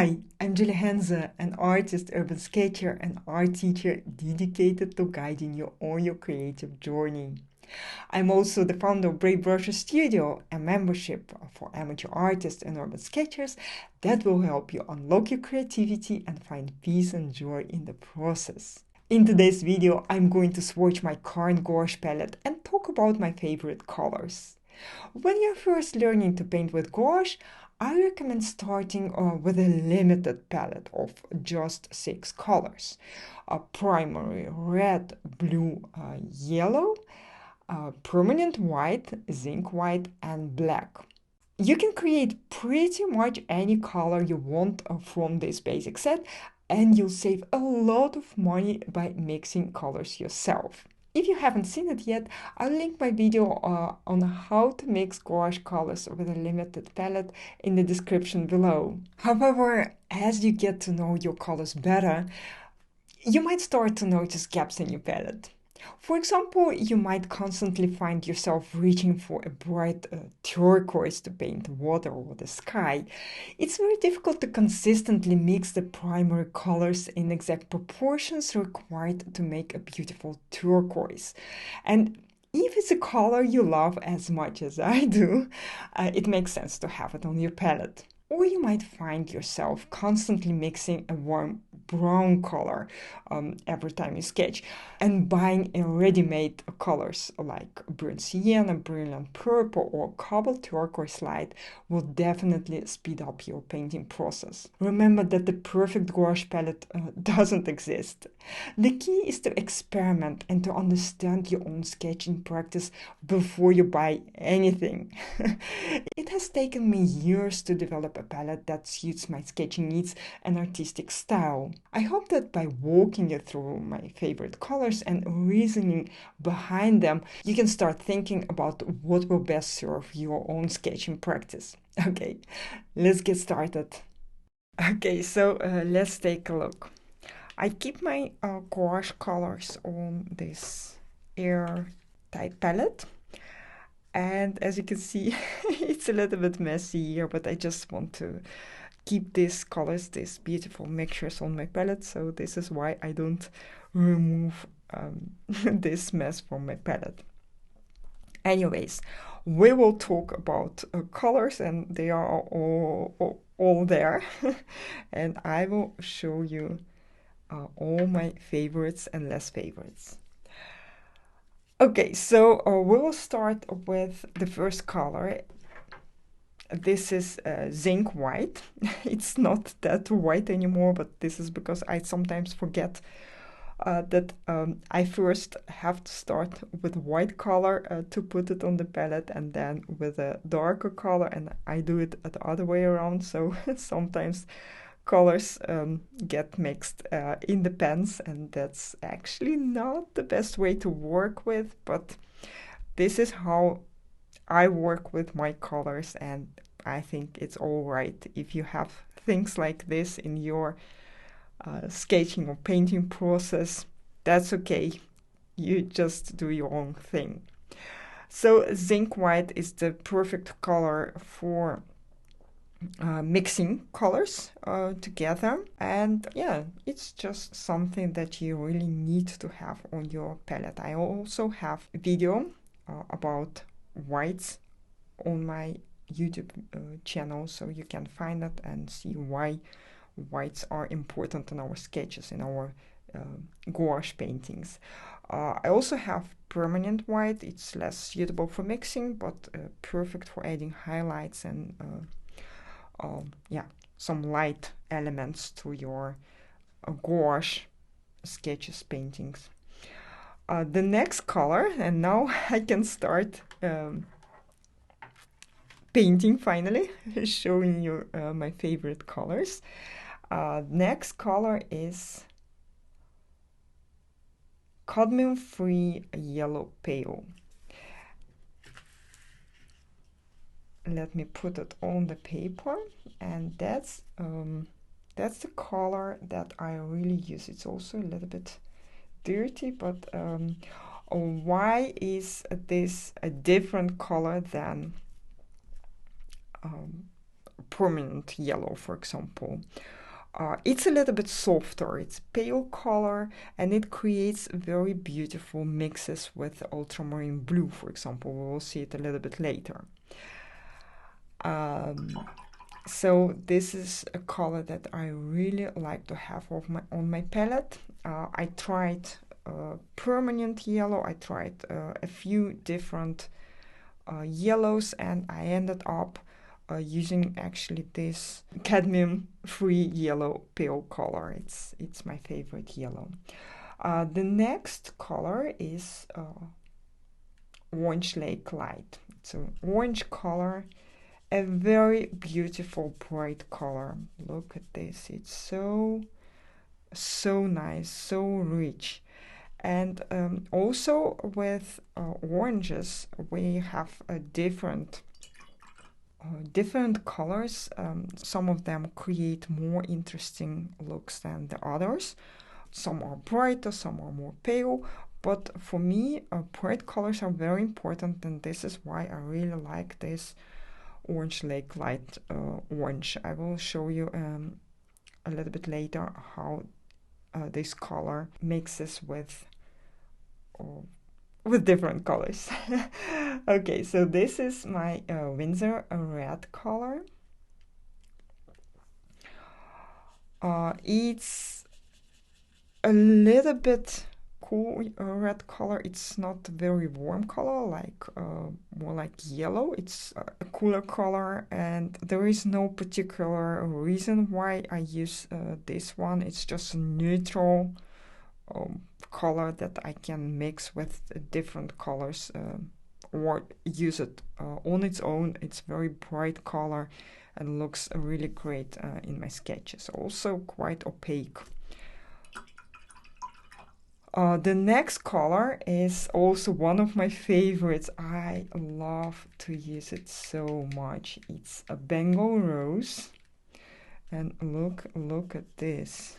Hi, I'm Henze, an artist, urban sketcher, and art teacher dedicated to guiding you on your creative journey. I'm also the founder of Brave Brushes Studio, a membership for amateur artists and urban sketchers that will help you unlock your creativity and find peace and joy in the process. In today's video, I'm going to swatch my current gouache palette and talk about my favorite colors. When you're first learning to paint with gouache, I recommend starting with a limited palette of just 6 colors. A primary red, blue, yellow, permanent white, zinc white, and black. You can create pretty much any color you want from this basic set, and you'll save a lot of money by mixing colors yourself. If you haven't seen it yet, I'll link my video on how to mix gouache colors with a limited palette in the description below. However, as you get to know your colors better, you might start to notice gaps in your palette. For example, you might constantly find yourself reaching for a bright turquoise to paint water or the sky. It's very difficult to consistently mix the primary colors in exact proportions required to make a beautiful turquoise. And if it's a color you love as much as I do, it makes sense to have it on your palette. Or you might find yourself constantly mixing a warm brown color every time you sketch and buying a ready-made colors like burnt sienna, brilliant purple, or cobalt turquoise light will definitely speed up your painting process. Remember that the perfect gouache palette doesn't exist. The key is to experiment and to understand your own sketching practice before you buy anything. It has taken me years to develop a palette that suits my sketching needs and artistic style. I hope that by walking you through my favorite colors and reasoning behind them, you can start thinking about what will best serve your own sketching practice. Okay, let's get started. Okay, so let's take a look. I keep my gouache colors on this airtight palette. And as you can see, it's a little bit messy here, but I just want to keep these colors, these beautiful mixtures on my palette. So this is why I don't remove this mess from my palette. Anyways, we will talk about colors, and they are all there. And I will show you all my favorites and less favorites. Okay, so we will start with the first color. This is zinc white. It's not that white anymore, but this is because I sometimes forget that I first have to start with white color to put it on the palette, and then with a darker color, and I do it the other way around. So sometimes colors get mixed in the pens, and that's actually not the best way to work with, but this is how I work with my colors, and I think it's all right. If you have things like this in your sketching or painting process, that's okay. You just do your own thing. So zinc white is the perfect color for mixing colors together, and yeah, it's just something that you really need to have on your palette. I also have a video about whites on my YouTube channel, so you can find it and see why whites are important in our sketches, in our gouache paintings. I also have permanent white. It's less suitable for mixing, but perfect for adding highlights and some light elements to your gouache sketches, paintings. The next color, and now I can start painting finally, showing you my favorite colors. Next color is cadmium-free yellow pale. Let me put it on the paper, and that's the color that I really use. It's also a little bit dirty, but why is this a different color than permanent yellow, for example. It's a little bit softer, it's pale color, and it creates very beautiful mixes with ultramarine blue, for example. We will see it a little bit later. So this is a color that I really like to have on my palette. I tried permanent yellow, I tried a few different yellows, and I ended up using actually this cadmium-free yellow pale color. It's my favorite yellow. The next color is Orange Lake Light. It's an orange color, a very beautiful bright color. Look at this. It's so nice, so rich. And also with oranges, we have a different colors. Some of them create more interesting looks than the others. Some are brighter, some are more pale. But for me, bright colors are very important, and this is why I really like this Orange Lake Light orange. I will show you a little bit later how this color mixes with different colors. Okay, so this is my Windsor red color. It's a little bit cool red color. It's not very warm color, like more like yellow. It's a cooler color, and there is no particular reason why I use this one. It's just a neutral color that I can mix with different colors or use it on its own. It's very bright color and looks really great in my sketches. Also quite opaque. The next color is also one of my favorites. I love to use it so much. It's a Bengal Rose, and look at this.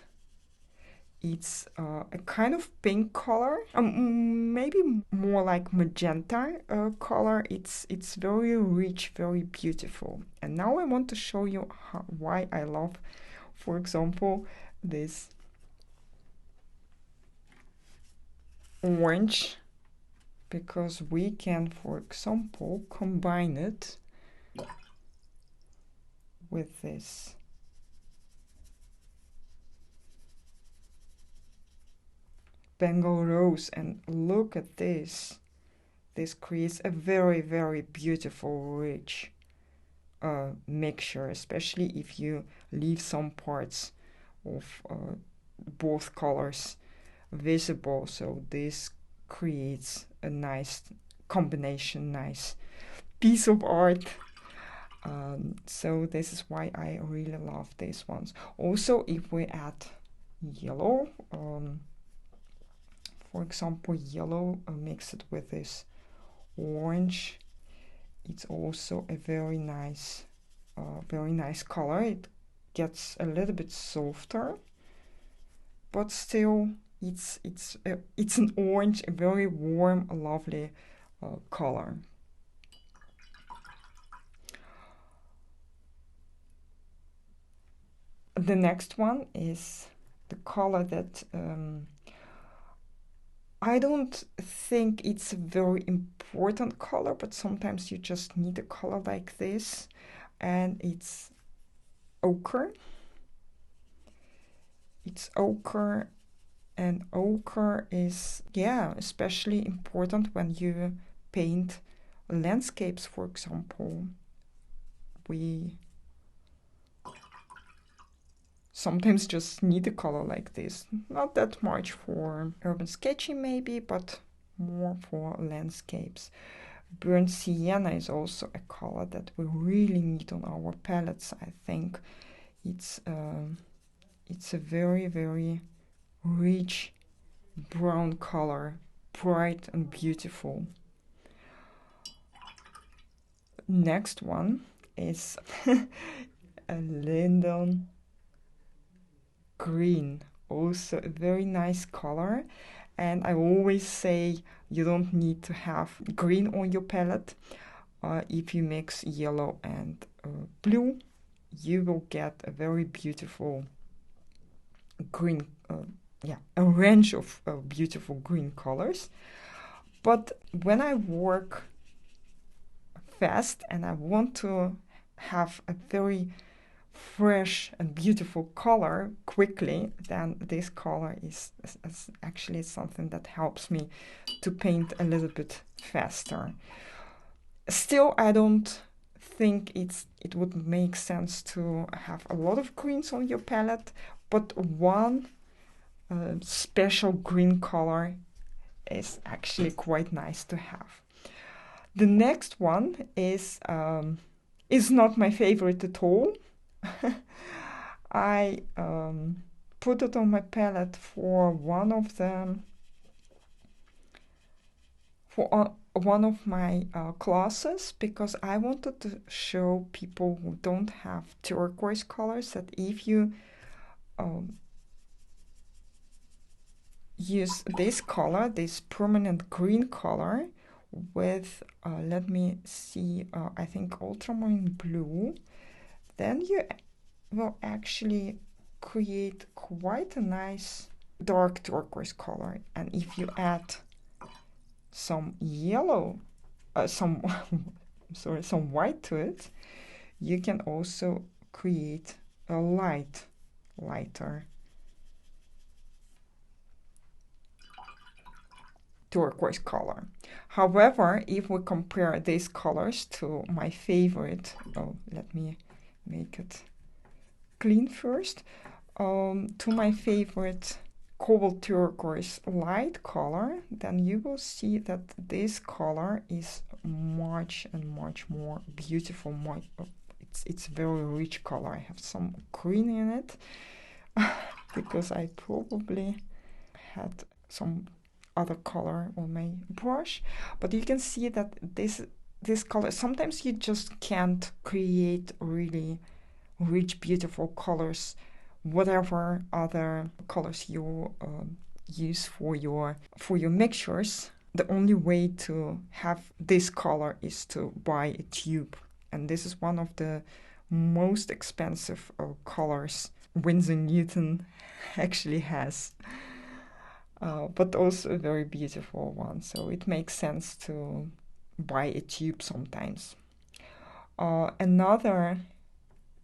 It's a kind of pink color, maybe more like magenta color. It's very rich, very beautiful. And now I want to show you why I love, for example, this orange, because we can, for example, combine it with this Bengal Rose, and look at this. This creates a very, very beautiful, rich mixture, especially if you leave some parts of both colors visible. So this creates a nice combination, nice piece of art. So this is why I really love these ones. Also, if we add yellow, for example, yellow, mix it with this orange, it's also a very nice color. It gets a little bit softer, but still it's an orange, a very warm, lovely color. The next one is the color that I don't think it's a very important color, but sometimes you just need a color like this, and it's ochre. It's ochre, and ochre is, yeah, especially important when you paint landscapes, for example. We sometimes just need a color like this. Not that much for urban sketching maybe, but more for landscapes. Burnt sienna is also a color that we really need on our palettes. I think it's a very, very rich brown color, bright and beautiful. Next one is a linden green, also a very nice color. And I always say you don't need to have green on your palette. If you mix yellow and blue, you will get a very beautiful green, a range of beautiful green colors. But when I work fast and I want to have a very fresh and beautiful color quickly, then this color is actually something that helps me to paint a little bit faster. Still, I don't think it would make sense to have a lot of greens on your palette, but one special green color is actually quite nice to have. The next one is not my favorite at all. I put it on my palette for one of my classes, because I wanted to show people who don't have turquoise colors that if you use this color, this permanent green color, with let me see, I think ultramarine blue, then you will actually create quite a nice dark turquoise color. And if you add some yellow, some white to it, you can also create a lighter turquoise color. However, if we compare these colors to my favorite, let me make it clean first, to my favorite cobalt turquoise light color, then you will see that this color is much more beautiful. It's a very rich color. I have some green in it because I probably had some other color on my brush, but you can see that this color, sometimes you just can't create really rich beautiful colors whatever other colors you use for your mixtures. The only way to have this color is to buy a tube, and this is one of the most expensive colors Winsor Newton actually has. But also a very beautiful one, so it makes sense to buy a tube sometimes. Another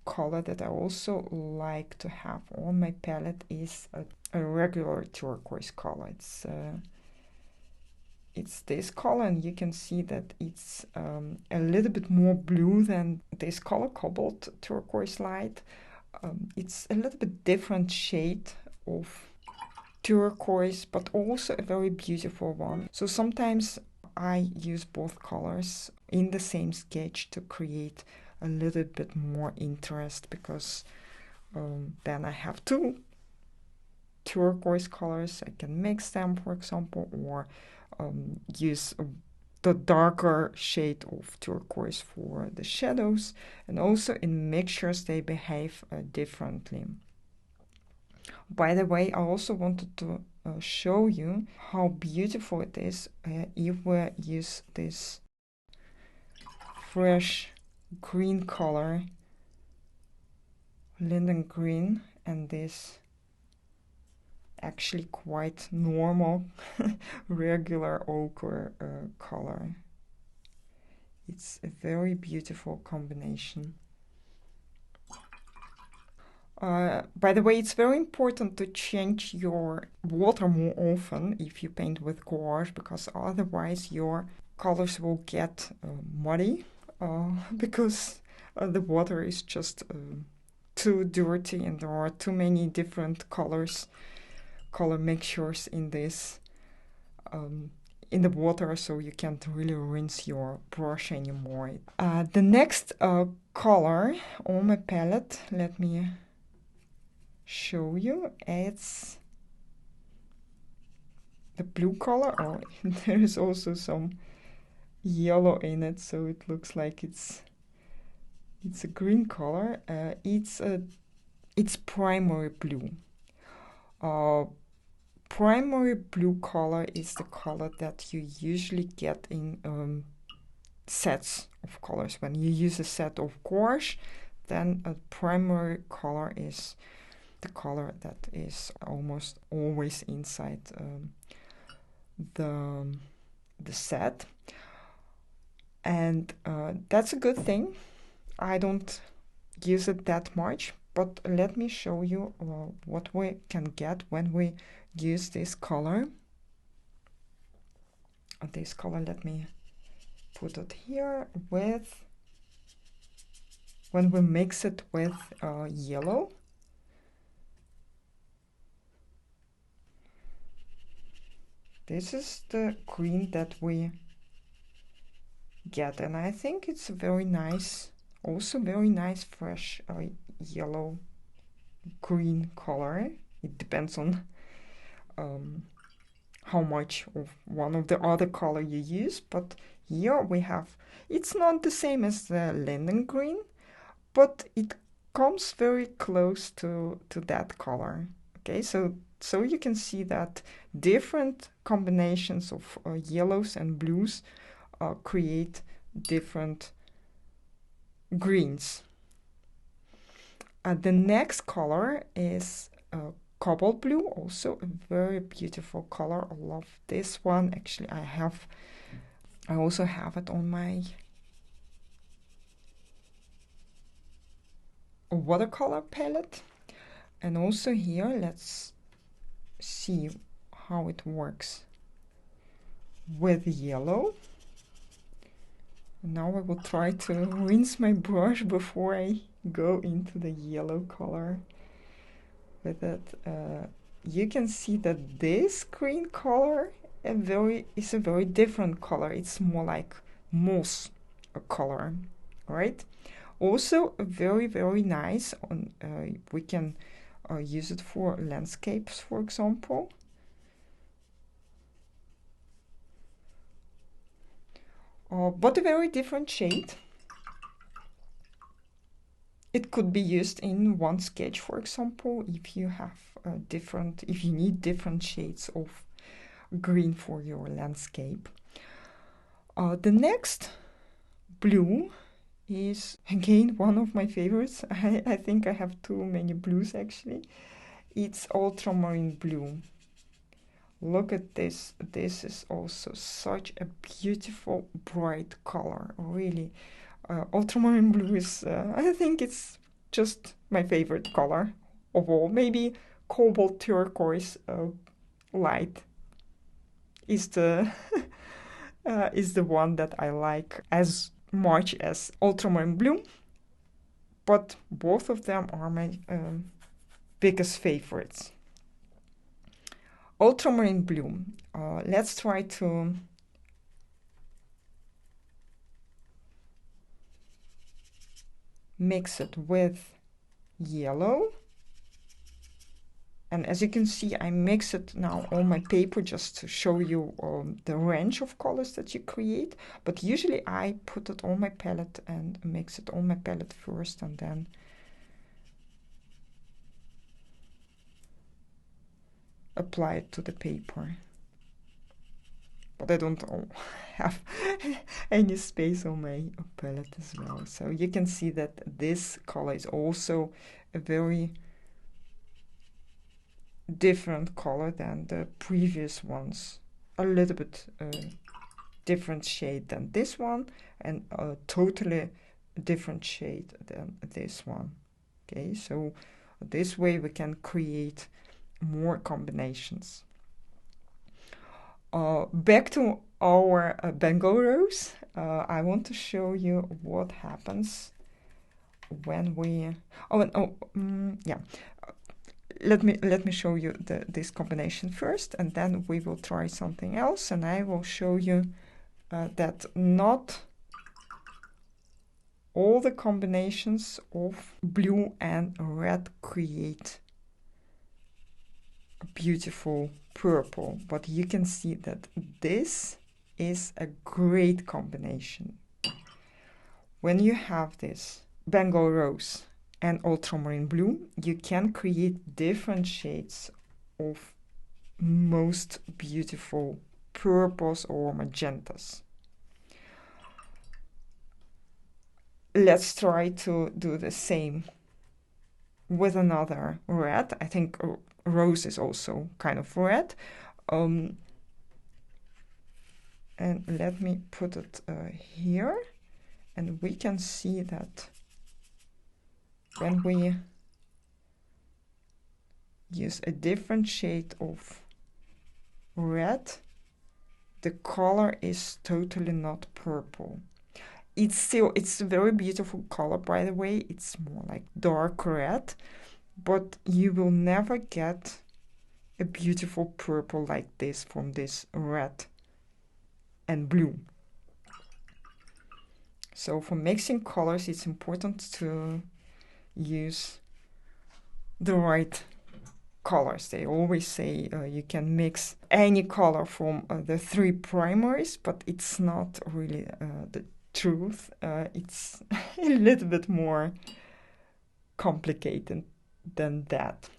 color that I also like to have on my palette is a regular turquoise color. It's this color, and you can see that it's a little bit more blue than this color, cobalt turquoise light. It's a little bit different shade of turquoise, but also a very beautiful one. So sometimes I use both colors in the same sketch to create a little bit more interest, because then I have two turquoise colors. I can mix them, for example, or use the darker shade of turquoise for the shadows. And also in mixtures they behave differently. By the way, I also wanted to show you how beautiful it is if we use this fresh green color, linden green, and this actually quite normal regular ochre color. It's a very beautiful combination. By the way, it's very important to change your water more often if you paint with gouache, because otherwise your colors will get muddy because the water is just too dirty, and there are too many different color mixtures in this in the water, so you can't really rinse your brush anymore. The next color on my palette, let me show you, it's the blue color. Oh, there is also some yellow in it, so it looks like it's a green color. It's primary blue. Primary blue color is the color that you usually get in sets of colors. When you use a set of gouache, then a primary color is the color that is almost always inside the set, and that's a good thing. I don't use it that much, but let me show you what we can get when we use this color. This color, let me put it here, with when we mix it with yellow. This is the green that we get, and I think it's a very nice, also very nice fresh yellow green color. It depends on how much of one of the other color you use, but here we have, it's not the same as the linden green, but it comes very close to that color. Okay, so you can see that different combinations of yellows and blues create different greens. The next color is cobalt blue, also a very beautiful color. I love this one. Actually, I also have it on my watercolor palette. And also here, let's see how it works with yellow. Now I will try to rinse my brush before I go into the yellow color with it. You can see that this green color is a very different color. It's more like moss color, right? Also very, very nice. We can use it for landscapes, for example. But a very different shade. It could be used in one sketch, for example, if you have if you need different shades of green for your landscape. The next blue is again one of my favorites. I think I have too many blues actually. It's ultramarine blue. Look at this. This is also such a beautiful bright color, really. Ultramarine blue is, I think it's just my favorite color of all. Maybe cobalt turquoise light is the is the one that I like as much as ultramarine blue, but both of them are my biggest favorites. Ultramarine blue. Let's try to mix it with yellow, and as you can see, I mix it now on my paper just to show you the range of colors that you create, but usually I put it on my palette and mix it on my palette first and then apply it to the paper. But I don't have any space on my palette as well. So you can see that this color is also a very different color than the previous ones. A little bit different shade than this one, and a totally different shade than this one. Okay, so this way we can create more combinations. Back to our Bengal rose. I want to show you what happens when we. Let me show you this combination first, and then we will try something else, and I will show you that not all the combinations of blue and red create a beautiful purple, but you can see that this is a great combination. When you have this Bengal rose and ultramarine blue, you can create different shades of most beautiful purples or magentas. let's try to do the same with another red. I think rose is also kind of red. And let me put it here, and we can see that when we use a different shade of red, the color is totally not purple. It's a very beautiful color, by the way. It's more like dark red, but you will never get a beautiful purple like this from this red and blue. So for mixing colors, it's important to use the right colors. They always say you can mix any color from the 3 primaries, but it's not really the truth. It's a little bit more complicated than that.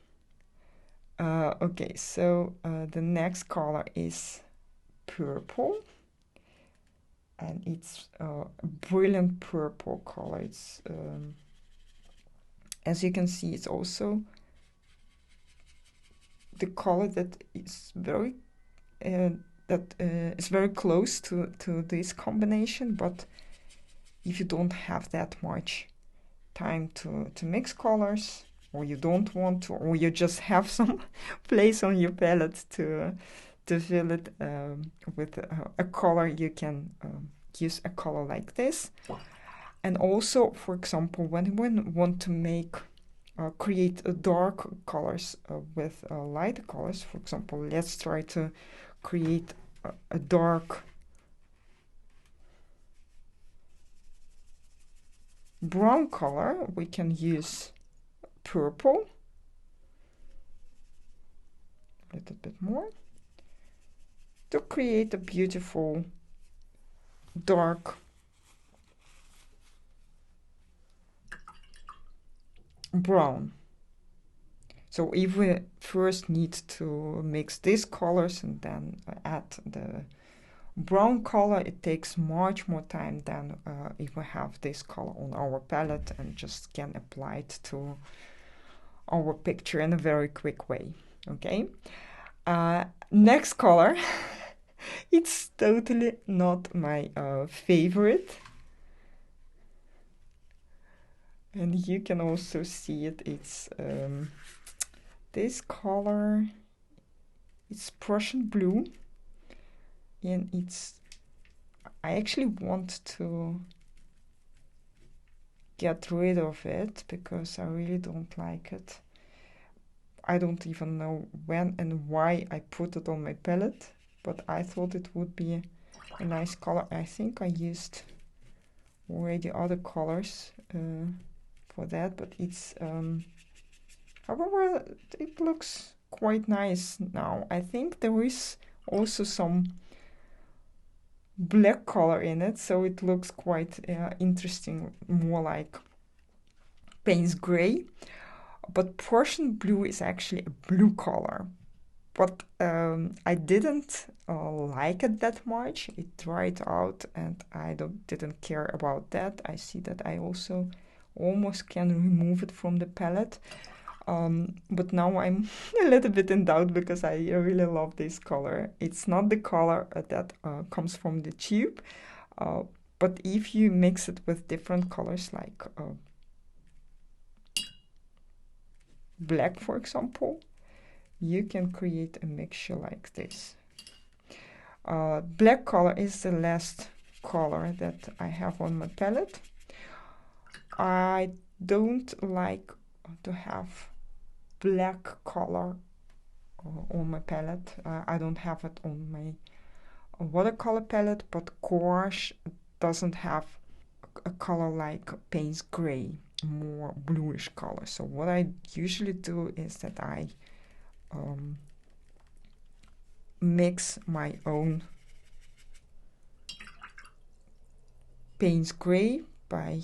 Okay, so the next color is purple, and it's a brilliant purple color. It's as you can see, it's also the color that is very is very close to this combination, but if you don't have that much time to mix colors, or you don't want to, or you just have some place on your palette to fill it with a color, you can use a color like this. And also, for example, when we want to make create dark colors with light colors, for example, let's try to create a dark brown color. We can use purple, a little bit more, to create a beautiful dark brown. So if we first need to mix these colors and then add the brown color, it takes much more time than if we have this color on our palette and just can apply it to our picture in a very quick way. Okay, next color. It's totally not my favorite, and you can also see it. It's this color. It's Prussian blue, and I actually want to get rid of it because I really don't like it. I don't even know when and why I put it on my palette, but I thought it would be a nice color. I think I used already other colors for that, but it's however, it looks quite nice now. I think there is also some black color in it, so it looks quite interesting, more like Payne's gray. But Prussian blue is actually a blue color, but I didn't like it that much. It dried out and I didn't care about that. I see that I also almost can remove it from the palette. But now I'm a little bit in doubt because I really love this color. It's not the color that comes from the tube, but if you mix it with different colors like black, for example, you can create a mixture like this. Black color is the last color that I have on my palette. I don't like to have black color on my palette. I don't have it on my watercolor palette, but Gouache doesn't have a color like Payne's gray, more bluish color. So what I usually do is that I mix my own Payne's gray by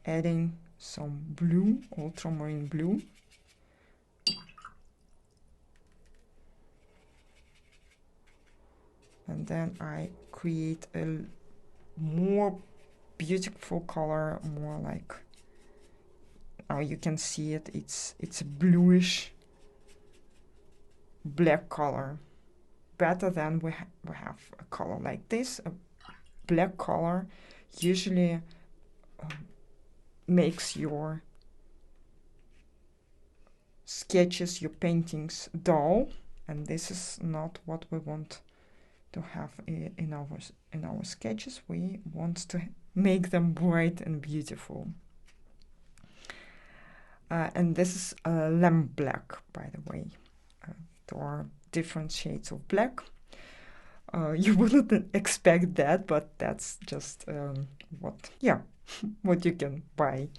adding some blue, ultramarine blue, and then I create a more beautiful color, more like, now you can see it, it's a bluish black color, better than we have a color like this. A black color usually makes your sketches, your paintings dull, and this is not what we want to have in our sketches. We want to make them bright and beautiful. And this is lamp black, by the way. There are different shades of black. You wouldn't expect that, but that's just what you can buy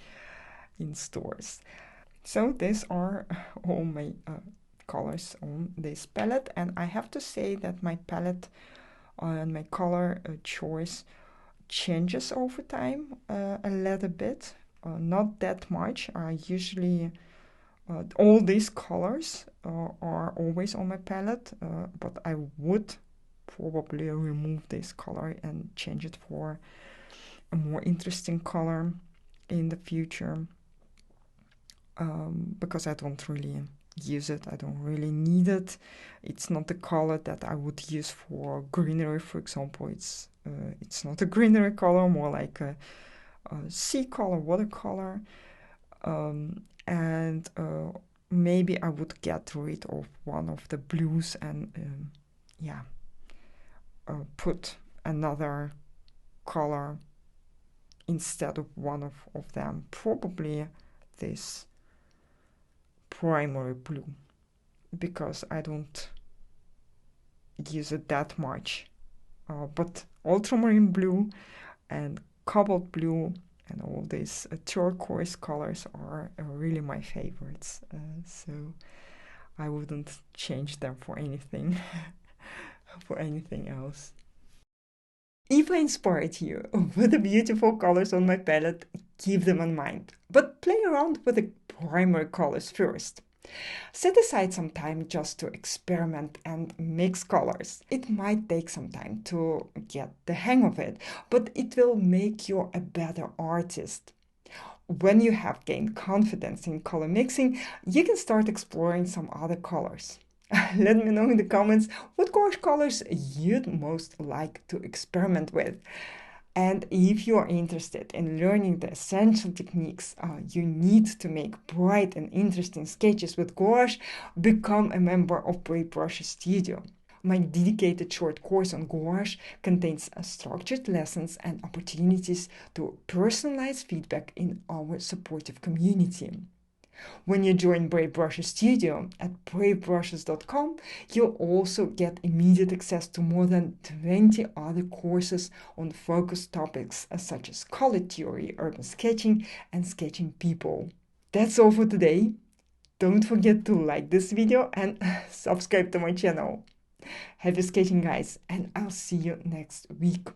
in stores. So these are all my colors on this palette, and I have to say that my palette and my color choice changes over time a little bit, not that much. I usually all these colors are always on my palette, but I would probably remove this color and change it for a more interesting color in the future, because I don't really use it. I don't really need it. It's not the color that I would use for greenery, for example. It's not a greenery color, more like a sea color, watercolor, and maybe I would get rid of one of the blues and put another color instead of one of them, probably this primary blue, because I don't use it that much. But ultramarine blue and cobalt blue and all these turquoise colors are really my favorites. So I wouldn't change them for anything, for anything else. If I inspired you with the beautiful colors on my palette, keep them in mind, but play around with the primary colors first. Set aside some time just to experiment and mix colors. It might take some time to get the hang of it, but it will make you a better artist. When you have gained confidence in color mixing, you can start exploring some other colors. Let me know in the comments what gouache colors you'd most like to experiment with. And if you are interested in learning the essential techniques you need to make bright and interesting sketches with gouache, become a member of Brave Brushes Studio. My dedicated short course on gouache contains structured lessons and opportunities to personalize feedback in our supportive community. When you join Brave Brushes Studio at bravebrushes.com, you'll also get immediate access to more than 20 other courses on focused topics such as color theory, urban sketching, and sketching people. That's all for today. Don't forget to like this video and subscribe to my channel. Happy sketching, guys, and I'll see you next week.